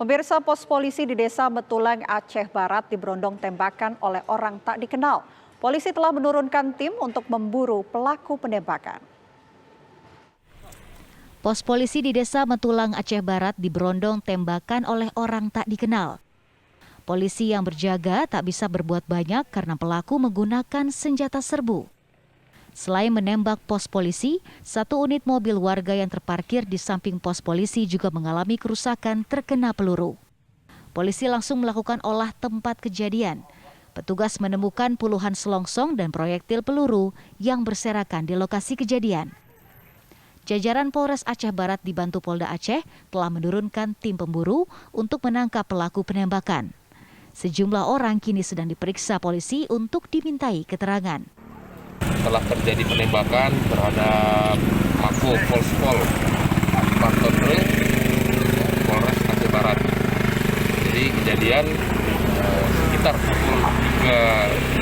Pemirsa, pos polisi di Desa Metulang, Aceh Barat diberondong tembakan oleh orang tak dikenal. Polisi telah menurunkan tim untuk memburu pelaku penembakan. Pos polisi di Desa Metulang, Aceh Barat diberondong tembakan oleh orang tak dikenal. Polisi yang berjaga tak bisa berbuat banyak karena pelaku menggunakan senjata serbu. Selain menembak pos polisi, satu unit mobil warga yang terparkir di samping pos polisi juga mengalami kerusakan terkena peluru. Polisi langsung melakukan olah tempat kejadian. Petugas menemukan puluhan selongsong dan proyektil peluru yang berserakan di lokasi kejadian. Jajaran Polres Aceh Barat dibantu Polda Aceh telah menurunkan tim pemburu untuk menangkap pelaku penembakan. Sejumlah orang kini sedang diperiksa polisi untuk dimintai keterangan. Telah terjadi penembakan terhadap Mako Polspol Pantonre Polres Aceh Barat. Jadi kejadian sekitar pukul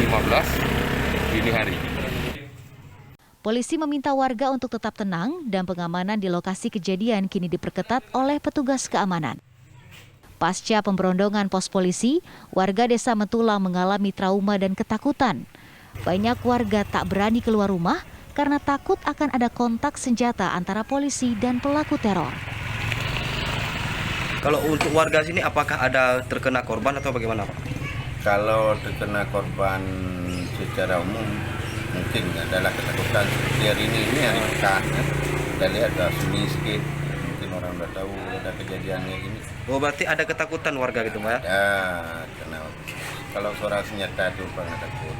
3.15 dini hari. Polisi meminta warga untuk tetap tenang dan pengamanan di lokasi kejadian kini diperketat oleh petugas keamanan. Pasca pemberondongan pos polisi, warga Desa Metulang mengalami trauma dan ketakutan. Banyak warga tak berani keluar rumah karena takut akan ada kontak senjata antara polisi dan pelaku teror. Kalau untuk warga sini apakah ada terkena korban atau bagaimana, Pak? Kalau terkena korban secara umum mungkin adalah ketakutan seperti hari ini hari pekan ya. Kita lihat ada sunyi sedikit, mungkin orang udah tahu ada kejadiannya gini. Oh, berarti ada ketakutan warga gitu, Pak? Ya, karena kalau suara senjata itu pernah takut.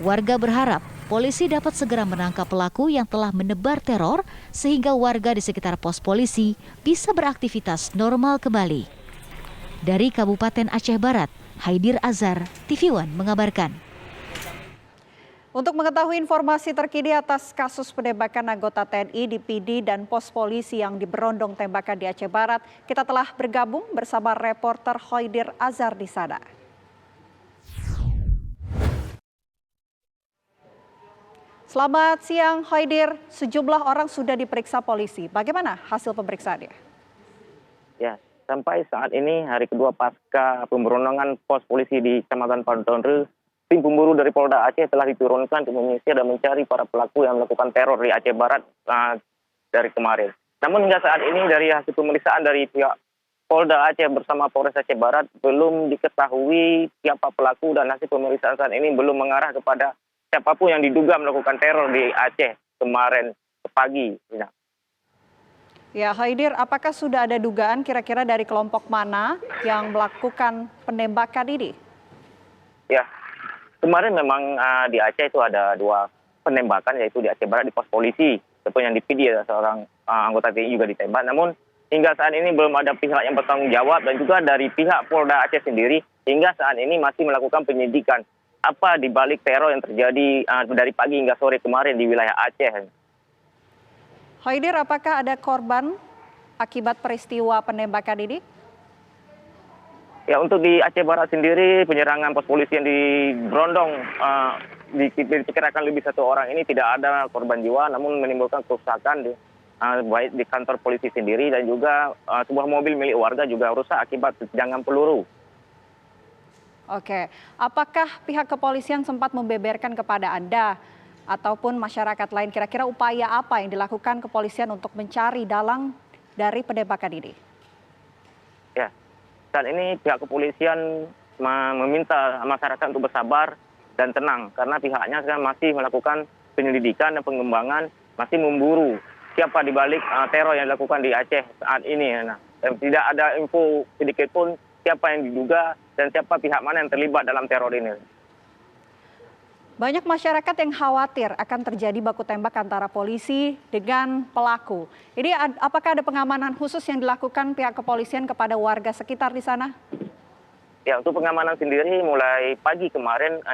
Warga berharap polisi dapat segera menangkap pelaku yang telah menebar teror sehingga warga di sekitar pos polisi bisa beraktivitas normal kembali. Dari Kabupaten Aceh Barat, Haidir Azhar, TV One mengabarkan. Untuk mengetahui informasi terkini atas kasus penembakan anggota TNI di PD dan pos polisi yang diberondong tembakan di Aceh Barat, kita telah bergabung bersama reporter Haidir Azhar di sana. Selamat siang, Haidir. Sejumlah orang sudah diperiksa polisi. Bagaimana hasil pemeriksaannya? Ya, sampai saat ini hari kedua pasca pemberondongan pos polisi di Kecamatan Pantonre, tim pemburu dari Polda Aceh telah diturunkan untuk menyisir dan mencari para pelaku yang melakukan teror di Aceh Barat dari kemarin. Namun hingga saat ini dari hasil pemeriksaan dari pihak Polda Aceh bersama Polres Aceh Barat belum diketahui siapa pelaku dan hasil pemeriksaan saat ini belum mengarah kepada siapapun yang diduga melakukan teror di Aceh kemarin pagi. Ya, Haidir, apakah sudah ada dugaan kira-kira dari kelompok mana yang melakukan penembakan ini? Ya, kemarin memang di Aceh itu ada dua penembakan, yaitu di Aceh Barat di pos polisi. Ataupun yang di PD ada seorang anggota TNI juga ditembak. Namun hingga saat ini belum ada pihak yang bertanggung jawab dan juga dari pihak Polda Aceh sendiri hingga saat ini masih melakukan penyidikan apa di balik teror yang terjadi dari pagi hingga sore kemarin di wilayah Aceh. Haidir, apakah ada korban akibat peristiwa penembakan ini? Ya, untuk di Aceh Barat sendiri penyerangan pos polisi yang diberondong diperkirakan lebih satu orang ini tidak ada korban jiwa, namun menimbulkan kerusakan baik di kantor polisi sendiri dan juga sebuah mobil milik warga juga rusak akibat serangan peluru. Oke, apakah pihak kepolisian sempat membeberkan kepada Anda ataupun masyarakat lain kira-kira upaya apa yang dilakukan kepolisian untuk mencari dalang dari penembakan ini? Ya, saat ini pihak kepolisian meminta masyarakat untuk bersabar dan tenang karena pihaknya sekarang masih melakukan penyelidikan dan pengembangan, masih memburu siapa di balik teror yang dilakukan di Aceh saat ini. Nah, tidak ada info sedikit pun siapa yang diduga dan siapa pihak mana yang terlibat dalam teror ini. Banyak masyarakat yang khawatir akan terjadi baku tembak antara polisi dengan pelaku. Ini apakah ada pengamanan khusus yang dilakukan pihak kepolisian kepada warga sekitar di sana? Ya, untuk pengamanan sendiri mulai pagi kemarin,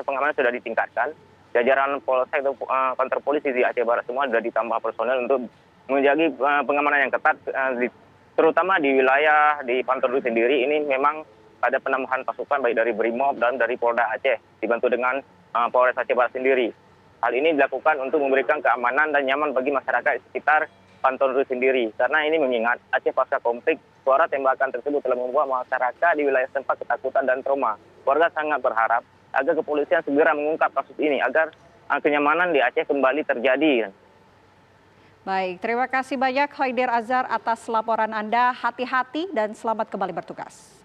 pengamanan sudah ditingkatkan. Jajaran Polsek atau kantor polisi di Aceh Barat semua sudah ditambah personel untuk menjaga pengamanan yang ketat, terutama di wilayah di Pantonre sendiri. Ini memang ada penambahan pasukan baik dari Brimob dan dari Polda Aceh dibantu dengan Polres Aceh Barat sendiri. Hal ini dilakukan untuk memberikan keamanan dan nyaman bagi masyarakat sekitar Pantonru sendiri. Karena ini mengingat Aceh pasca konflik, suara tembakan tersebut telah membuat masyarakat di wilayah tempat ketakutan dan trauma. Warga sangat berharap agar kepolisian segera mengungkap kasus ini agar kenyamanan di Aceh kembali terjadi. Baik, terima kasih banyak Hoidir Azhar atas laporan Anda. Hati-hati dan selamat kembali bertugas.